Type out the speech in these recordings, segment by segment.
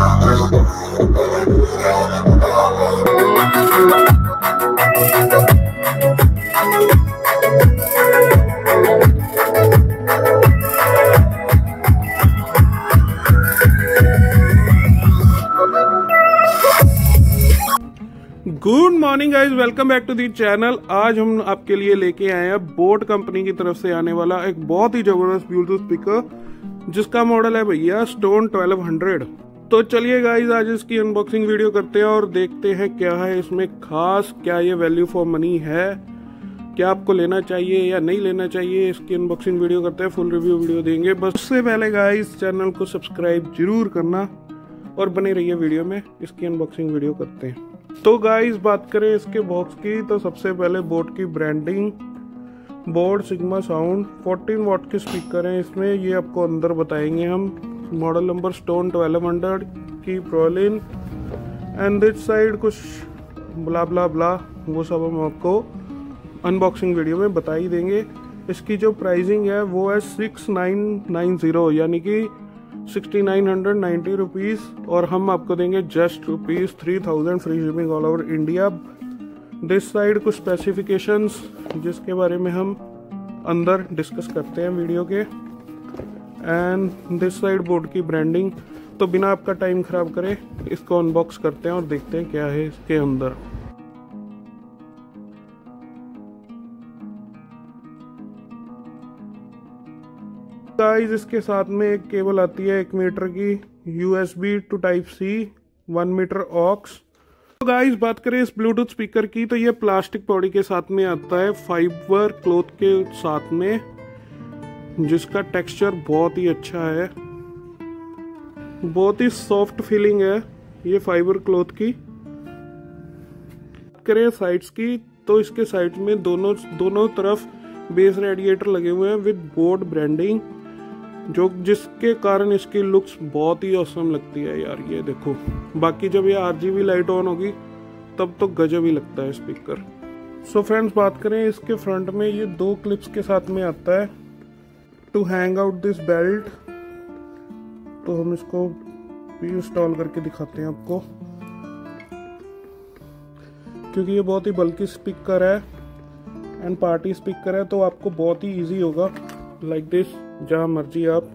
Good morning guys, welcome back to the channel. आज हम आपके लिए लेके आए हैं बोट कंपनी की तरफ से आने वाला एक बहुत ही जबरदस्त ब्लूटूथ स्पीकर जिसका मॉडल है भैया स्टोन 1200। तो चलिए गाइज आज इसकी अनबॉक्सिंग वीडियो करते हैं और देखते हैं क्या है इसमें खास, क्या ये वैल्यू फॉर मनी है, क्या आपको लेना चाहिए या नहीं लेना चाहिए। इसकी अनबॉक्सिंग वीडियो करते हैं, फुल रिव्यू वीडियो देंगे। बस उससे पहले गाइज चैनल को सब्सक्राइब जरूर करना और बने रहिए वीडियो में। इसकी अनबॉक्सिंग वीडियो करते हैं। तो गाइस बात करें इसके बॉक्स की, तो सबसे पहले बोट की branding, boat sigma sound 14 what के स्पीकर हैं इसमें, ये आपको अंदर बताएंगे हम। मॉडल नंबर स्टोन 1200 की प्रोलिन एंड दिस साइड कुछ ब्ला ब्ला ब्ला, वो सब हम आपको अनबॉक्सिंग वीडियो में बता ही देंगे। इसकी जो प्राइसिंग है वो है 6990 यानी कि 6990 रुपीज़, और हम आपको देंगे just ₹3000 free shipping all over India. This side कुछ स्पेसिफिकेशंस जिसके बारे में हम अंदर डिस्कस करते हैं वीडियो के, एंड दिस साइड बोर्ड की ब्रांडिंग। तो बिना आपका टाइम खराब करे इसको अनबॉक्स करते हैं और देखते हैं क्या है इसके अंदर। गाइस इसके साथ में एक केबल आती है 1 मीटर की, USB to type C, 1 metre aux. तो गाइस बात करें इस ब्लूटूथ स्पीकर की, तो ये प्लास्टिक बॉडी के साथ में आता है, फाइबर क्लॉथ के साथ में, जिसका टेक्सचर बहुत ही अच्छा है, बहुत ही सॉफ्ट फीलिंग है ये फाइबर क्लॉथ की। बात करें साइड्स की, तो इसके साइड में दोनों तरफ बेस रेडिएटर लगे हुए हैं विद बोट ब्रांडिंग, जो जिसके कारण इसकी लुक्स बहुत ही औसम लगती है यार। ये देखो, बाकी जब ये RGB लाइट ऑन होगी तब तो गजब ही लगता है स्पीकर। सो फ्रेंड्स बात करें इसके फ्रंट में, ये 2 क्लिप्स के साथ में आता है to hang out this belt. तो हम इसको भी इंस्टॉल करके दिखाते हैं आपको, क्योंकि ये बहुत ही बल्कि स्पीकर है एंड पार्टी स्पीकर है, तो आपको बहुत ही इजी होगा लाइक दिस, जहाँ मर्जी आप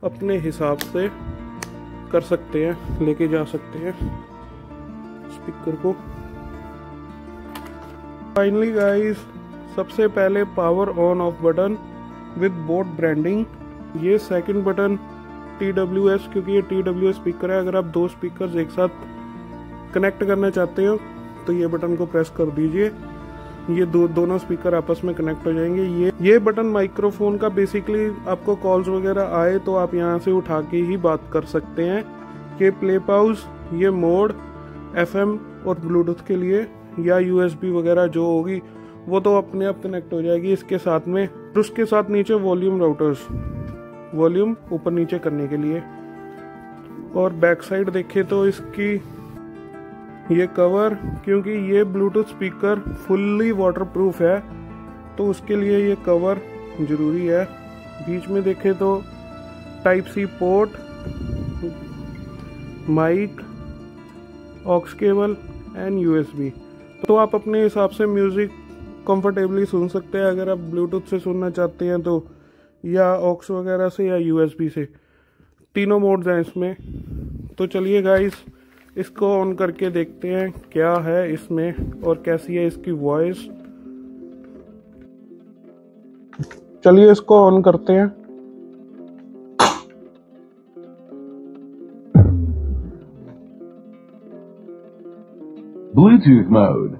अपने हिसाब से कर सकते हैं, लेके जा सकते हैं स्पीकर को। फाइनली गाइस सबसे पहले power on off button with boat branding, ये सेकंड बटन TWS, क्योंकि ये TWS स्पीकर है। अगर आप 2 स्पीकर्स एक साथ कनेक्ट करना चाहते हो तो ये बटन को प्रेस कर दीजिए, ये दोनों स्पीकर आपस में कनेक्ट हो जाएंगे। ये बटन माइक्रोफोन का, बेसिकली आपको कॉल्स वगैरह आए तो आप यहाँ से उठा के ही बात कर सकते हैं। ये प्ले पाउज, ये मोड FM और ब्लूटूथ के लिए, या USB वगैरह जो होगी वो तो अपने आप कनेक्ट हो जाएगी इसके साथ में। और उसके साथ नीचे वॉल्यूम राउटर्स, वॉल्यूम ऊपर नीचे करने के लिए। और बैक साइड देखें तो इसकी ये कवर, क्योंकि ये ब्लूटूथ स्पीकर फुल्ली वाटरप्रूफ है तो उसके लिए ये कवर जरूरी है। बीच में देखें तो type C port, mic, aux cable and USB। तो आप अपने हिसाब से म्यूजिक कंफर्टेबली सुन सकते हैं। अगर आप ब्लूटूथ से सुनना चाहते हैं तो या ऑक्स वगैरह से या USB से, तीनों मोड्स हैं इसमें। तो चलिए गाइस इसको ऑन करके देखते हैं क्या है इसमें और कैसी है इसकी वॉइस। चलिए इसको ऑन करते हैं। Bluetooth mode.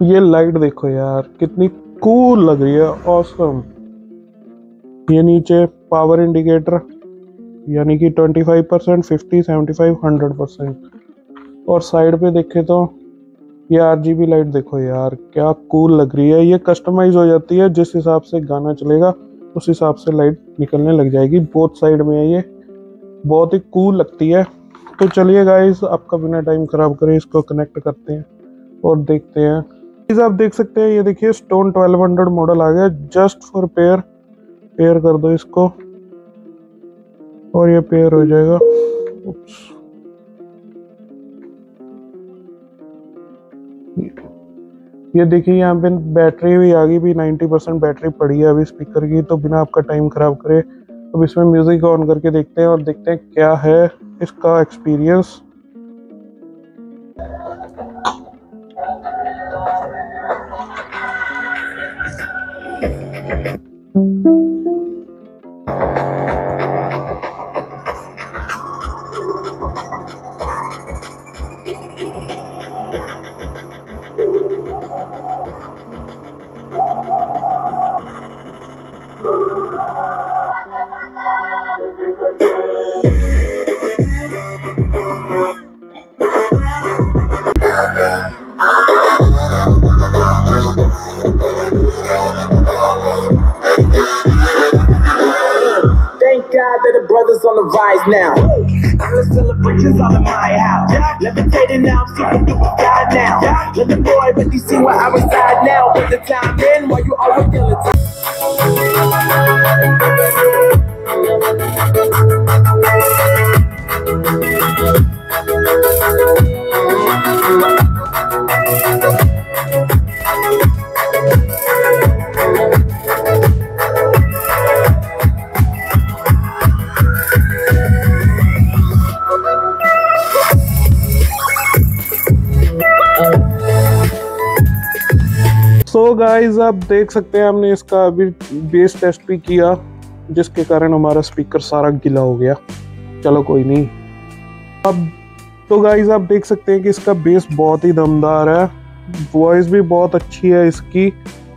ये लाइट देखो यार कितनी कूल लग रही है, ऑसम। ये नीचे पावर इंडिकेटर यानी कि 25%, 50, 75, 100%। और साइड पे देखे तो ये RGB लाइट देखो यार क्या कूल लग रही है। ये कस्टमाइज हो जाती है, जिस हिसाब से गाना चलेगा उस हिसाब से लाइट निकलने लग जाएगी। बोथ साइड में है, ये बहुत ही कूल लगती है। तो चलिए गाइस आपका बिना टाइम खराब करे इसको कनेक्ट करते हैं और देखते हैं। आप देख सकते हैं, ये देखिए स्टोन 1200 मॉडल आ गया, जस्ट फॉर पेयर कर दो इसको और ये पेयर हो जाएगा। ये देखिए यहाँ पे बैटरी भी आ गई भी, 90% बैटरी पड़ी है अभी स्पीकर की। तो बिना आपका टाइम खराब करे अब इसमें म्यूजिक ऑन करके देखते हैं और देखते हैं क्या है इसका experience. Thank God that the brothers on the rise now. Let's celebrate all in my house. Levitating now, I'm super duper fly now. Let the boy really see where I reside now. Put the time in while you always yelling. So guys आप देख सकते हैं हमने इसका अभी base test भी किया, जिसके कारण हमारा स्पीकर सारा गीला हो गया। चलो कोई नहीं। अब तो गाइज आप देख सकते हैं कि इसका बेस बहुत ही दमदार है, वॉइस भी बहुत अच्छी है इसकी।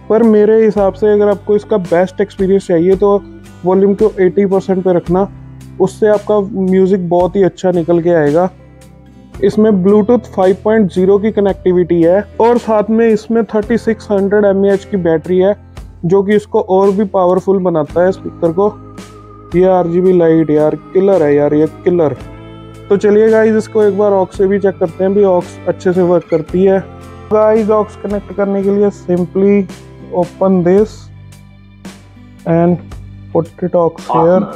पर मेरे हिसाब से अगर आपको इसका बेस्ट एक्सपीरियंस चाहिए तो वॉल्यूम को 80% पे रखना, उससे आपका म्यूज़िक बहुत ही अच्छा निकल के आएगा। इसमें ब्लूटूथ 5.0 की कनेक्टिविटी है और साथ में इसमें 3600 mAh की बैटरी है, जो कि इसको और भी पावरफुल बनाता है स्पीकर को। ये RGB लाइट यार किलर है यार, ये किलर। तो चलिए गाइज इसको एक बार ऑक्स से भी चेक करते हैं भी ऑक्स अच्छे से वर्क करती है। गाइज ऑक्स कनेक्ट करने के लिए simply open this and put it aux here.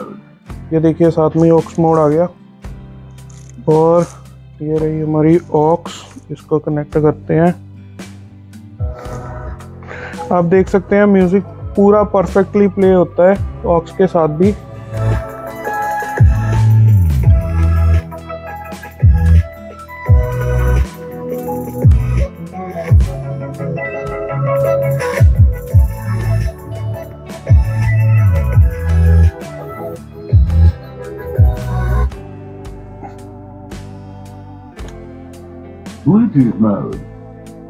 ये देखिए साथ में ऑक्स मोड आ गया और ये रही हमारी ऑक्स, इसको कनेक्ट करते हैं। आप देख सकते हैं म्यूजिक पूरा परफेक्टली प्ले होता है ऑक्स के साथ भी। Bluetooth mode.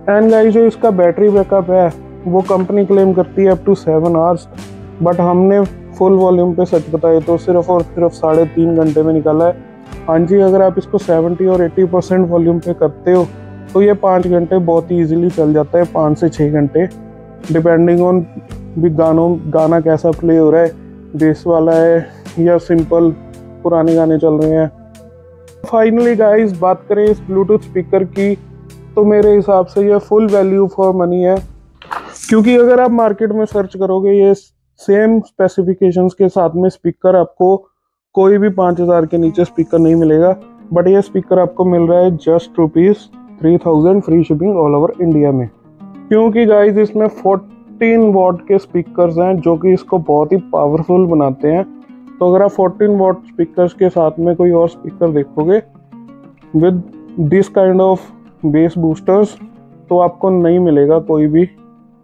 एंड गाइस जो इसका बैटरी बैकअप है वो कंपनी क्लेम करती है अप टू 7 आवर्स, बट हमने फुल वॉल्यूम पे सच बताए तो सिर्फ और सिर्फ 3.5 घंटे में निकाला है। हाँ जी, अगर आप इसको 70 और 80% वॉल्यूम पे करते हो तो ये 5 घंटे बहुत ही ईजिली चल जाता है, 5 से 6 घंटे डिपेंडिंग ऑन भी गाना कैसा प्ले हो रहा है, बेस वाला है या सिंपल पुराने गाने चल रहे हैं। फाइनली गाइस बात करें इस ब्लूटूथ स्पीकर की तो मेरे हिसाब से ये फुल वैल्यू फॉर मनी है, क्योंकि अगर आप मार्केट में सर्च करोगे ये सेम स्पेसिफिकेशंस के साथ में स्पीकर आपको कोई भी 5000 के नीचे स्पीकर नहीं मिलेगा, बट ये स्पीकर आपको मिल रहा है just ₹3000 free shipping all over India में। क्योंकि गाइस इसमें 14 वॉट के स्पीकर्स हैं जो कि इसको बहुत ही पावरफुल बनाते हैं। तो अगर आप 14 वॉट स्पीकर्स के साथ में कोई और स्पीकर देखोगे with this kind of base boosters तो आपको नहीं मिलेगा कोई भी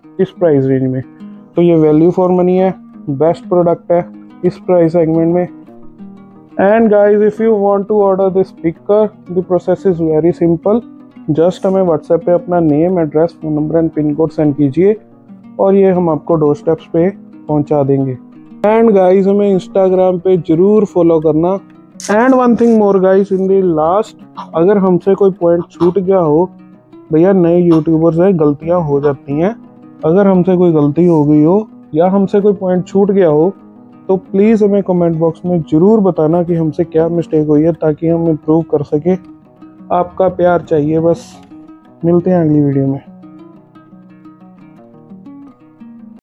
इस प्राइस रेंज में। तो ये वैल्यू फॉर मनी है, बेस्ट प्रोडक्ट है इस प्राइस सेगमेंट में। And guys if you want to order this speaker the process is very simple. Just हमें व्हाट्सएप पे अपना name, address, phone number and pin code send कीजिए और ये हम आपको डोर स्टेप्स पे पहुंचा देंगे। एंड गाइज हमें इंस्टाग्राम पे जरूर फॉलो करना। And one thing more guys in the last, अगर हमसे कोई पॉइंट छूट गया हो, भैया नए यूट्यूबर्स हैं, गलतियां हो जाती हैं, अगर हमसे कोई गलती हो गई हो या हमसे कोई पॉइंट छूट गया हो तो प्लीज़ हमें कमेंट बॉक्स में ज़रूर बताना कि हमसे क्या मिस्टेक हुई है, ताकि हम इम्प्रूव कर सकें। आपका प्यार चाहिए बस। मिलते हैं अगली वीडियो में।